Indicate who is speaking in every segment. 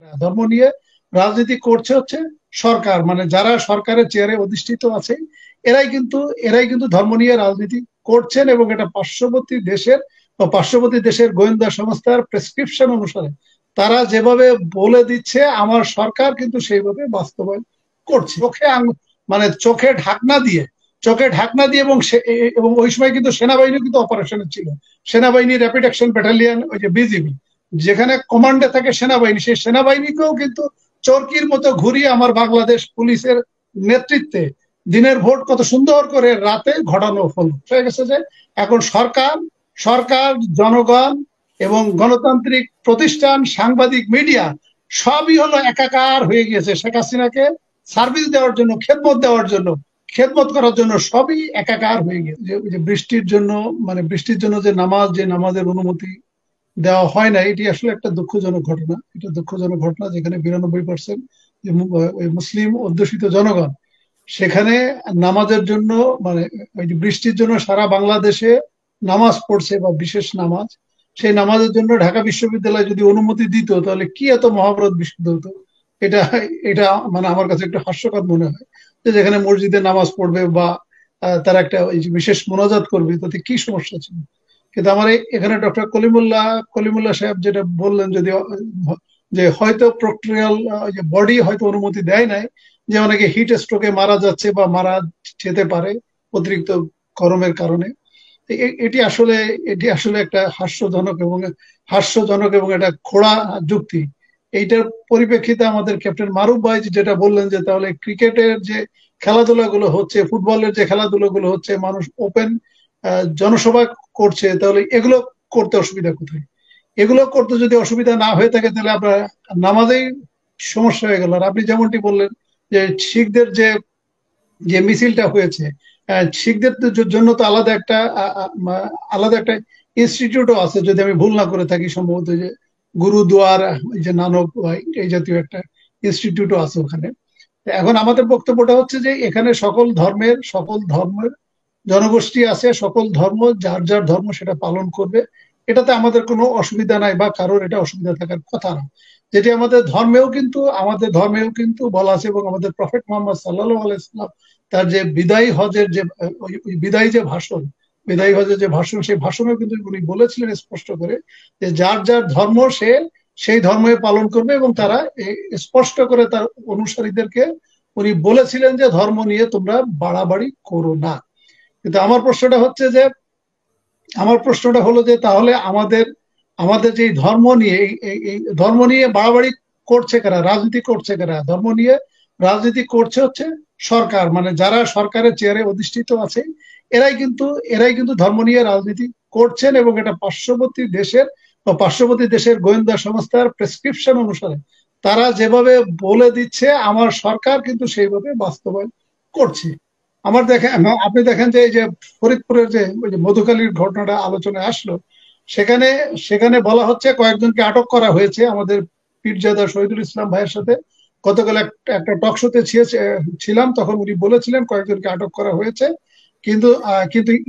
Speaker 1: ধর্ম নিয়ে রাজনীতি করছে হচ্ছে সরকার, মানে যারা সরকারের চেয়ারে অধিষ্ঠিত আছে এরাই কিন্তু ধর্ম নিয়ে রাজনীতি করছেন, এবং এটা পার্শ্ববর্তী দেশের বা পার্শ্ববর্তী দেশের গোয়েন্দা সংস্থার প্রেসক্রিপশন অনুসারে তারা যেভাবে বলে দিচ্ছে আমার সরকার কিন্তু সেইভাবে বাস্তবায়ন করছে। মানে চোখে ঢাকনা দিয়ে এবং ওই সময় কিন্তু সেনাবাহিনী কিন্তু অপারেশনে ছিল। সেনাবাহিনী র্যাপিড অ্যাকশন ব্যাটালিয়ন, ওই যে বিজিবি, যেখানে কমান্ডে থাকে সেনাবাহিনী, সেই সেনাবাহিনীকেও কিন্তু চরকির মতো ঘুরিয়ে আমার বাংলাদেশ পুলিশের নেতৃত্বে দিনের ভোট কত সুন্দর করে রাতে ঘটানো হলো। হয়ে গেছে যে এখন সরকার, জনগণ এবং গণতান্ত্রিক প্রতিষ্ঠান, সাংবাদিক, মিডিয়া সবই হলো একাকার হয়ে গিয়েছে শেখ হাসিনাকে সার্ভিস দেওয়ার জন্য, খেদমত করার জন্য সবই একাকার হয়ে গিয়েছে। যে বৃষ্টির জন্য, মানে বৃষ্টির জন্য যে নামাজের অনুমতি দেওয়া হয় না, এটি আসলে একটা দুঃখজনক ঘটনা যেখানে 92% ওই মুসলিম অধ্যুষিত জনগণ সেখানে নামাজের জন্য, মানে ওই যে বৃষ্টির জন্য সারা বাংলাদেশে নামাজ পড়ছে বা বিশেষ নামাজ, সেই নামাজের জন্য ঢাকা বিশ্ববিদ্যালয় যদি অনুমতি দিত তাহলে কি এত মহাভারত বিশুদ্ধ হতো। এটা এটা মানে আমার কাছে একটু হাস্যকর মনে হয় যে যেখানে মসজিদে নামাজ পড়বে বা তারা একটা ওই যে বিশেষ মোনাজাত করবে, তাতে কি সমস্যা ছিল। কিন্তু আমার এখানে ডক্টর কলিমুল্লাহ সাহেব যেটা বললেন, যদি যে হয়তো প্রক্রিয়াল বডি হয়তো অনুমতি দেয় নাই, যে অনেকে হিট স্ট্রোকে মারা যাচ্ছে বা মারা যেতে পারে অতিরিক্ত গরমের কারণে। এটি আসলে একটা হাস্যজনক এবং একটা খোড়া যুক্তি। এইটার পরিপ্রেক্ষিতে আমাদের ক্যাপ্টেন মারুফ ভাই যেটা বললেন যে তাহলে ক্রিকেটের যে খেলাধুলাগুলো হচ্ছে, ফুটবলের যে খেলাধুলাগুলো হচ্ছে, মানুষ ওপেন জনসভা করছে, তাহলে এগুলো করতে অসুবিধা কোথায়? এগুলো করতে যদি অসুবিধা না হয়ে থাকে তাহলে আপনার নামাজেই সমস্যা হয়ে গেল। আর আপনি যেমনটি বললেন যে শিখদের যে যে মিছিলটা হয়েছে, শিখদের জন্য তো আলাদা একটা ইনস্টিটিউটও আছে, যদি আমি ভুল না করে থাকি, সম্ভবত যে গুরুদুয়ার, এই যে নানক, এই জাতীয় একটা ইনস্টিটিউটও আছে ওখানে। এখন আমাদের বক্তব্যটা হচ্ছে যে এখানে সকল ধর্মের জনগোষ্ঠী আছে, সকল ধর্ম যার যার ধর্ম সেটা পালন করবে, এটাতে আমাদের কোনো অসুবিধা নাই বা কারোর এটা অসুবিধা থাকার কথা না। যেটি আমাদের ধর্মেও কিন্তু বলা আছে, এবং আমাদের প্রফেট মোহাম্মদ সাল্লাল্লাহু আলাইহি সাল্লাম তার যে ওই বিদায়ী হজের যে ভাষণ সেই ভাষণেও কিন্তু উনি বলেছিলেন স্পষ্ট করে যে যার যার ধর্ম সে সেই ধর্মে পালন করবে, এবং তারা স্পষ্ট করে তার অনুসারীদেরকে উনি বলেছিলেন যে ধর্ম নিয়ে তোমরা বাড়াবাড়ি করো না। কিন্তু আমার প্রশ্নটা হলো যে তাহলে আমাদের যে এই ধর্ম নিয়ে বাড়াবাড়ি করছে কারা, রাজনীতি করছে কারা? ধর্ম নিয়ে রাজনীতি করছে হচ্ছে সরকার, মানে যারা সরকারের চেয়ারে অধিষ্ঠিত আছে এরাই কিন্তু ধর্ম নিয়ে রাজনীতি করছেন, এবং এটা পার্শ্ববর্তী দেশের গোয়েন্দা সংস্থার প্রেসক্রিপশন অনুসারে তারা যেভাবে বলে দিচ্ছে আমার সরকার কিন্তু সেইভাবে বাস্তবায়ন করছে। আপনি দেখেন যে এই যে ফরিদপুরের যে ওই যে মধুখালীর ঘটনাটা আলোচনায় আসলো, সেখানে সেখানে বলা হচ্ছে কয়েকজনকে আটক করা হয়েছে। আমাদের পীরজাদা শহীদুল ইসলাম ভাইয়ের সাথে গতকাল একটা টক শোতে ছিলাম, তখন উনি বলেছিলেন কয়েকজনকে আটক করা হয়েছে, কিন্তু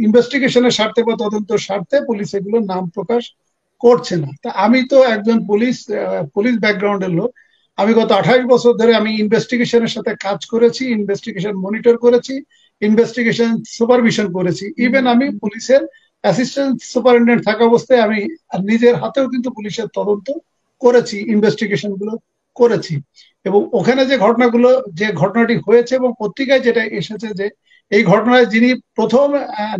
Speaker 1: ইনভেস্টিগেশনের স্বার্থে বা তদন্তের স্বার্থে পুলিশ এগুলো নাম প্রকাশ করছে না। তা আমি তো একজন পুলিশ ব্যাকগ্রাউন্ডের লোক, আমি গত 28 বছর ধরে আমি ইনভেস্টিগেশনের সাথে কাজ করেছি, ইনভেস্টিগেশন মনিটর করেছি, ইনভেস্টিগেশন সুপারভিশন করেছি। ইভেন আমি পুলিশের অ্যাসিস্ট্যান্ট সুপারিনটেন্ডেন্ট থাকা অবস্থায় আমি নিজের হাতেও কিন্তু পুলিশের তদন্ত করেছি, ইনভেস্টিগেশন গুলো করেছি। এবং ওখানে যে ঘটনাটি হয়েছে এবং পত্রিকায় যেটা এসেছে যে এই ঘটনায় যিনি প্রথম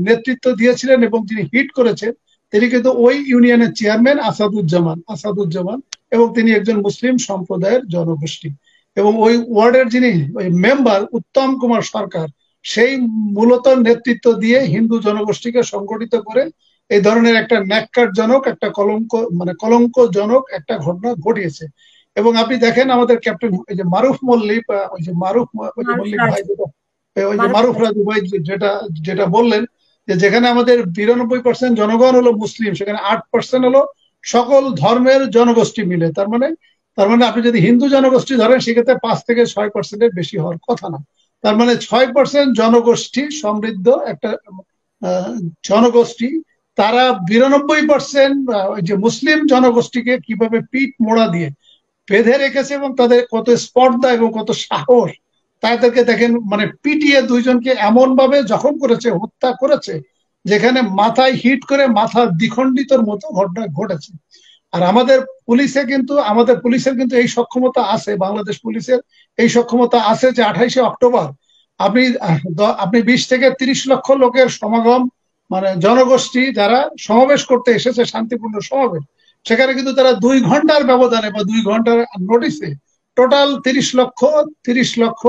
Speaker 1: নেতৃত্ব দিয়েছিলেন এবং যিনি হিট করেছেন তিনি কিন্তু ওই ইউনিয়নের চেয়ারম্যান আসাদুজ্জামান, এবং তিনি একজন মুসলিম সম্প্রদায়ের জনগোষ্ঠী। এবং ওই ওয়ার্ডের যিনি ওই মেম্বার উত্তম কুমার সরকার, সেই মূলত নেতৃত্ব দিয়ে হিন্দু জনগোষ্ঠীকে সংগঠিত করে এই ধরনের একটা ন্যাক্কারজনক, একটা কলঙ্কজনক একটা ঘটনা ঘটিয়েছে। এবং আপনি দেখেন আমাদের ক্যাপ্টেন ওই যে মারুফ মল্লিক, মল্লিক ভাই, ওই যে মারুফ রাজু ভাই যেটা বললেন যে যেখানে আমাদের 92% জনগণ হলো মুসলিম, সেখানে 8% হলো সকল ধর্মের জনগোষ্ঠী মিলে। তার মানে আপনি যদি হিন্দু জনগোষ্ঠী ধরেন সেক্ষেত্রে 5 থেকে 6%-এর বেশি হওয়ার কথা না। তার মানে 6% জনগোষ্ঠী সমৃদ্ধ একটা জনগোষ্ঠী, তারা 92% ওই যে মুসলিম জনগোষ্ঠীকে কিভাবে পিঠ মোড়া দিয়ে বেঁধে রেখেছে এবং তাদের কত স্পর্ধা এবং কত সাহস, তাদেরকে দেখেন মানে পিটিয়ে দুইজনকে এমন ভাবে জখম করেছে, হত্যা করেছে, যেখানে মাথায় হিট করে মাথা দ্বিখণ্ডিতর মতো ঘটনা ঘটেছে। আর আমাদের পুলিশের কিন্তু এই সক্ষমতা আছে, বাংলাদেশ পুলিশের এই সক্ষমতা আছে যে 28শে অক্টোবর আপনি আপনি 20 থেকে 30 লক্ষ লোকের সমাগম, মানে জনগোষ্ঠী যারা সমাবেশ করতে এসেছে, শান্তিপূর্ণ সমাবেশ, সেখানে কিন্তু তারা 2 ঘন্টার ব্যবধানে বা 2 ঘন্টার নোটিসে টোটাল 30 লক্ষ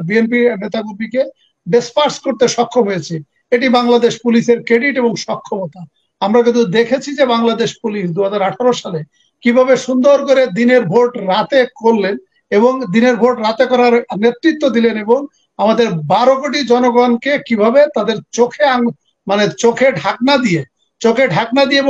Speaker 1: বিএনপি নেতাকর্মীকে ডিসপার্স করতে সক্ষম হয়েছে। এটি বাংলাদেশ পুলিশের ক্রেডিট এবং সক্ষমতা। আমরা কিন্তু দেখেছি যে বাংলাদেশ পুলিশ 2018 সালে কিভাবে সুন্দর করে দিনের ভোট রাতে করলেন এবং দিনের ভোট রাতে করার নেতৃত্ব দিলেন, এবং আমাদের 12 কোটি জনগণকে কিভাবে তাদের মানে চোখে ঢাকনা দিয়ে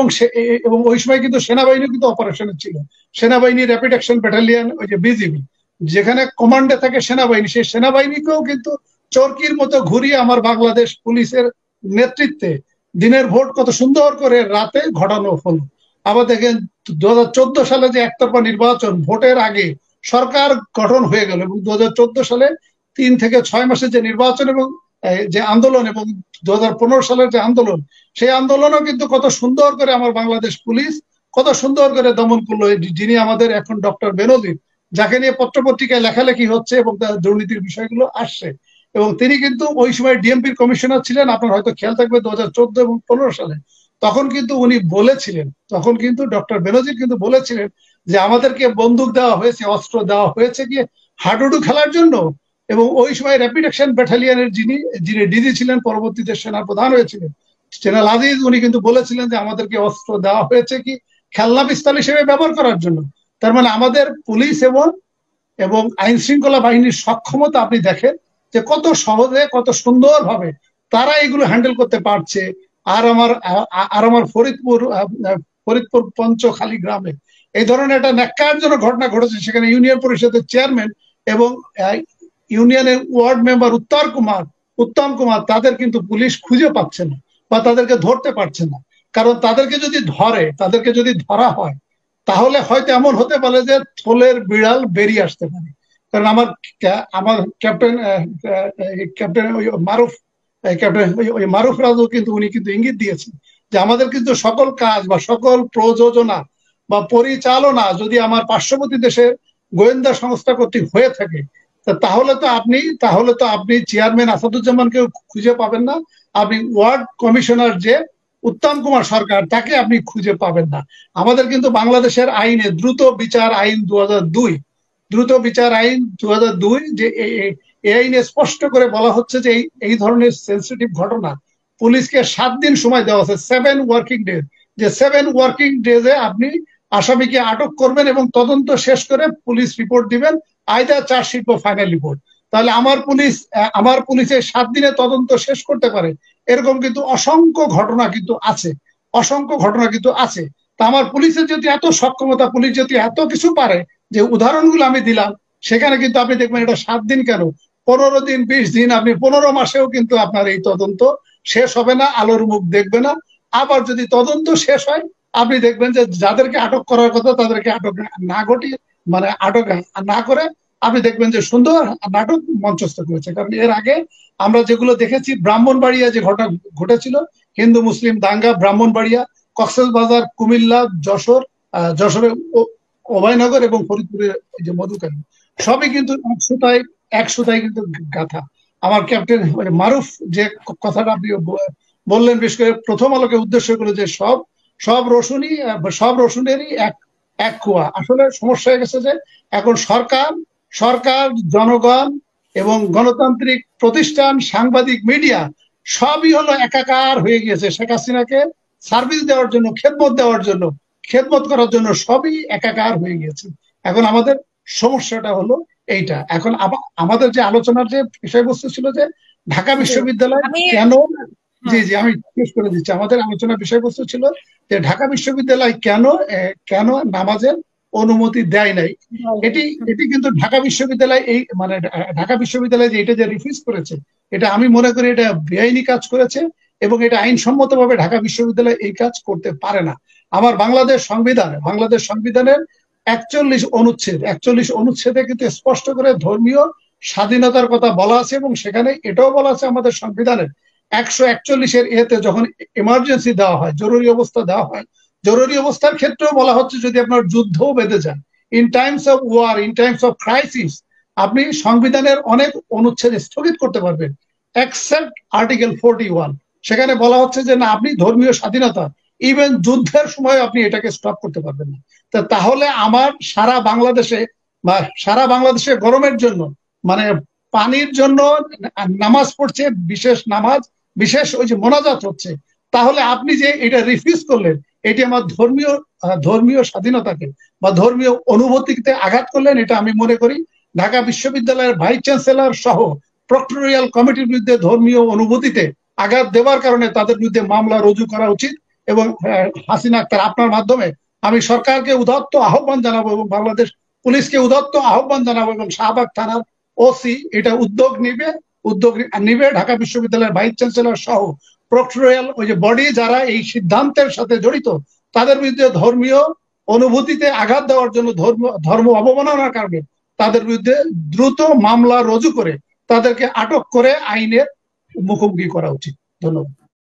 Speaker 1: এবং ওই সময় কিন্তু সেনাবাহিনী কিন্তু অপারেশনে ছিল। সেনাবাহিনী র্যাপিড অ্যাকশন ব্যাটালিয়ন, ওই যে বিজিবি, যেখানে কমান্ডে থাকে সেনাবাহিনী, সেই সেনাবাহিনীকেও কিন্তু চরকির মতো ঘুরিয়ে আমার বাংলাদেশ পুলিশের নেতৃত্বে দিনের ভোট কত সুন্দর করে রাতে ঘটানো হলো। আবার দেখেন 2014 সালে যে একতরফা নির্বাচন, ভোটের আগে সরকার গঠন হয়ে গেল, এবং 2014 সালে 3 থেকে 6 মাসের যে নির্বাচন এবং যে আন্দোলন, এবং 2015 সালের যে আন্দোলন, সেই আন্দোলনও কিন্তু কত সুন্দর করে আমার বাংলাদেশ পুলিশ কত সুন্দর করে দমন করলো। যিনি আমাদের এখন ডক্টর বেনজির, যাকে নিয়ে পত্রপত্রিকায় লেখালেখি হচ্ছে এবং তার দুর্নীতির বিষয়গুলো আসছে, এবং তিনি কিন্তু ওই সময় ডিএমপির কমিশনার ছিলেন। আপনার হয়তো খেয়াল থাকবে 2014 এবং 15 সালে তখন কিন্তু ডক্টর বেনজির কিন্তু বলেছিলেন যে আমাদেরকে বন্দুক দেওয়া হয়েছে, অস্ত্র দেওয়া হয়েছে কি হাডুডু খেলার জন্য। এবং ওই সময় র্যাপিড অ্যাকশন ব্যাটালিয়নের যিনি ডিজি ছিলেন, পরবর্তীতে সেনা প্রধান হয়েছিলেন জেনারেল আজিজ, উনি কিন্তু বলেছিলেন যে আমাদেরকে অস্ত্র দেওয়া হয়েছে কি খেলনা পিস্তল হিসেবে ব্যবহার করার জন্য। তার মানে আমাদের পুলিশ এবং আইন শৃঙ্খলা বাহিনীর সক্ষমতা আপনি দেখেন যে কত সহজে, কত সুন্দর ভাবে তারা এগুলো হ্যান্ডেল করতে পারছে। আর আমার ফরিদপুর পঞ্চখালী গ্রামে এই ধরনের একটা ন্যাক্কারজনক ঘটনা ঘটেছে। সেখানে ইউনিয়ন পরিষদের চেয়ারম্যান এবং ইউনিয়নের ওয়ার্ড মেম্বার উত্তম কুমার তাদের কিন্তু পুলিশ খুঁজে পাচ্ছে না বা তাদেরকে ধরতে পারছে না। কারণ তাদেরকে যদি ধরা হয় তাহলে হয়তো এমন হতে পারে যে থলের বিড়াল বেরিয়ে আসতে পারে। কারণ আমার ক্যাপ্টেন মারুফ রাজু কিন্তু উনি কিন্তু ইঙ্গিত দিয়েছেন যে আমাদের কিন্তু সকল কাজ বা সকল প্রযোজনা বা পরিচালনা যদি আমার পার্শ্ববর্তী দেশের গোয়েন্দা সংস্থা কর্তৃক হয়ে থাকে, তাহলে তো আপনি চেয়ারম্যান আসাদুজ্জামানকে খুঁজে পাবেন না, আপনি ওয়ার্ড কমিশনার যে উত্তম কুমার সরকার তাকে আপনি খুঁজে পাবেন না। আমাদের কিন্তু বাংলাদেশের আইনে দ্রুত বিচার আইন 2002 যে এই আইনে স্পষ্ট করে বলা হচ্ছে যে এই ধরনের সেন্সিটিভ ঘটনা পুলিশকে 7 দিন সময় দেওয়া আছে, 7 ওয়ার্কিং ডেজ, যে 7 ওয়ার্কিং ডেজে আপনি আসামিকে আটক করবেন এবং তদন্ত শেষ করে পুলিশ রিপোর্ট দিবেন, আইদার চার্জশিট বা ফাইনাল রিপোর্ট। তাহলে আমার পুলিশের 7 দিনে তদন্ত শেষ করতে পারে, এরকম কিন্তু অসংখ্য ঘটনা কিন্তু আছে। তা আমার পুলিশের যদি এত সক্ষমতা, পুলিশ যদি এত কিছু পারে, যে উদাহরণগুলো আমি দিলাম, সেখানে কিন্তু আপনি দেখবেন এটা 7 দিন কেন 15 দিন 20 দিন, আপনি 15 মাসেও কিন্তু আপনার এই তদন্ত শেষ হবে না, আলোর মুখ দেখবে না। আবার যদি তদন্ত শেষ হয়, আপনি দেখবেন যে যাদেরকে আটক করার কথা তাদেরকে আটক না করে আপনি দেখবেন যে সুন্দর নাটক মঞ্চস্থ করেছে। কারণ এর আগে আমরা যেগুলো দেখেছি, ব্রাহ্মণবাড়িয়া যে ঘটনা ঘটেছিল, হিন্দু মুসলিম দাঙ্গা, ব্রাহ্মণবাড়িয়া, কক্সবাজার, কুমিল্লা, যশোরে অভয়নগর এবং ফরিদপুরের যে মধুকারী, সবই কিন্তু এক সুতায় কিন্তু গাথা। আমার ক্যাপ্টেন মারুফ যে কথাটা আপনি বললেন, বিশেষ করে প্রথম আলোকে উদ্দেশ্য করে, যে সব রসুনেরই এক কুয়া। আসলে সমস্যা হয়ে গেছে যে এখন সরকার, জনগণ এবং গণতান্ত্রিক প্রতিষ্ঠান, সাংবাদিক, মিডিয়া সবই হলো একাকার হয়ে গিয়েছে। শেখ হাসিনাকে সার্ভিস দেওয়ার জন্য, খেদমত করার জন্য সবই একাকার হয়ে গিয়েছে। এখন আমাদের সমস্যাটা হলো এইটা। এখন আমাদের যে আলোচনার যে বিষয়বস্তু ছিল যে ঢাকা বিশ্ববিদ্যালয় কেন, আমি শেষ করে দিচ্ছি। আমাদের আলোচনার বিষয়বস্তু ছিল যে ঢাকা বিশ্ববিদ্যালয় কেন নামাজের অনুমতি দেয় নাই। এটি কিন্তু ঢাকা বিশ্ববিদ্যালয় ঢাকা বিশ্ববিদ্যালয় যে এটা যে রিফিউজ করেছে, এটা আমি মনে করি এটা বেআইনি কাজ করেছে, এবং এটা আইনসম্মতভাবে ঢাকা বিশ্ববিদ্যালয় এই কাজ করতে পারে না। আমার বাংলাদেশ সংবিধানের 41 অনুচ্ছেদে কিন্তু স্পষ্ট করে ধর্মীয় স্বাধীনতার কথা বলা আছে, এবং সেখানে এটাও বলা আছে আমাদের সংবিধানের 141 এতে যখন এমার্জেন্সি দেওয়া হয়, জরুরি অবস্থা দেওয়া হয়, জরুরি অবস্থার ক্ষেত্রেও বলা হচ্ছে যদি আপনার যুদ্ধও বেঁধে যায়, in times of war, in times of crisis, আপনি সংবিধানের অনেক অনুচ্ছেদ স্থগিত করতে পারবেন এক্সেপ্ট আর্টিকেল 41। সেখানে বলা হচ্ছে যে না, আপনি ধর্মীয় স্বাধীনতা ইভেন যুদ্ধের সময় আপনি এটাকে স্টপ করতে পারবেন না। তাহলে আমার সারা বাংলাদেশে গরমের জন্য, মানে পানির জন্য নামাজ পড়ছে, বিশেষ নামাজ, বিশেষ ওই যে মোনাজাত হচ্ছে, তাহলে আপনি যে এটা রিফিউজ করলেন, এটি আমার ধর্মীয় স্বাধীনতাকে বা ধর্মীয় অনুভূতিতে আঘাত করলেন। এটা আমি মনে করি ঢাকা বিশ্ববিদ্যালয়ের ভাইস চ্যান্সেলর সহ প্রক্টোরিয়াল কমিটির বিরুদ্ধে ধর্মীয় অনুভূতিতে আঘাত দেওয়ার কারণে তাদের বিরুদ্ধে মামলা রুজু করা উচিত। এবং হাসিনা আক্তার, আপনার মাধ্যমে আমি সরকারকে উদাত্ত আহ্বান জানাবো এবং বাংলাদেশ পুলিশকে উদাত্ত আহ্বান জানাবো এবং শাহবাগ থানার ওসি এটা উদ্যোগ নিবে ঢাকা বিশ্ববিদ্যালয়ের ভাইস চ্যান্সেলর সহ প্রক্টোরিয়াল ওই যে বডি যারা এই সিদ্ধান্তের সাথে জড়িত, তাদের বিরুদ্ধে ধর্মীয় অনুভূতিতে আঘাত দেওয়ার জন্য, ধর্ম অবমাননার কারণে তাদের বিরুদ্ধে দ্রুত মামলা রুজু করে তাদেরকে আটক করে আইনের মুখোমুখি করা উচিত। ধন্যবাদ।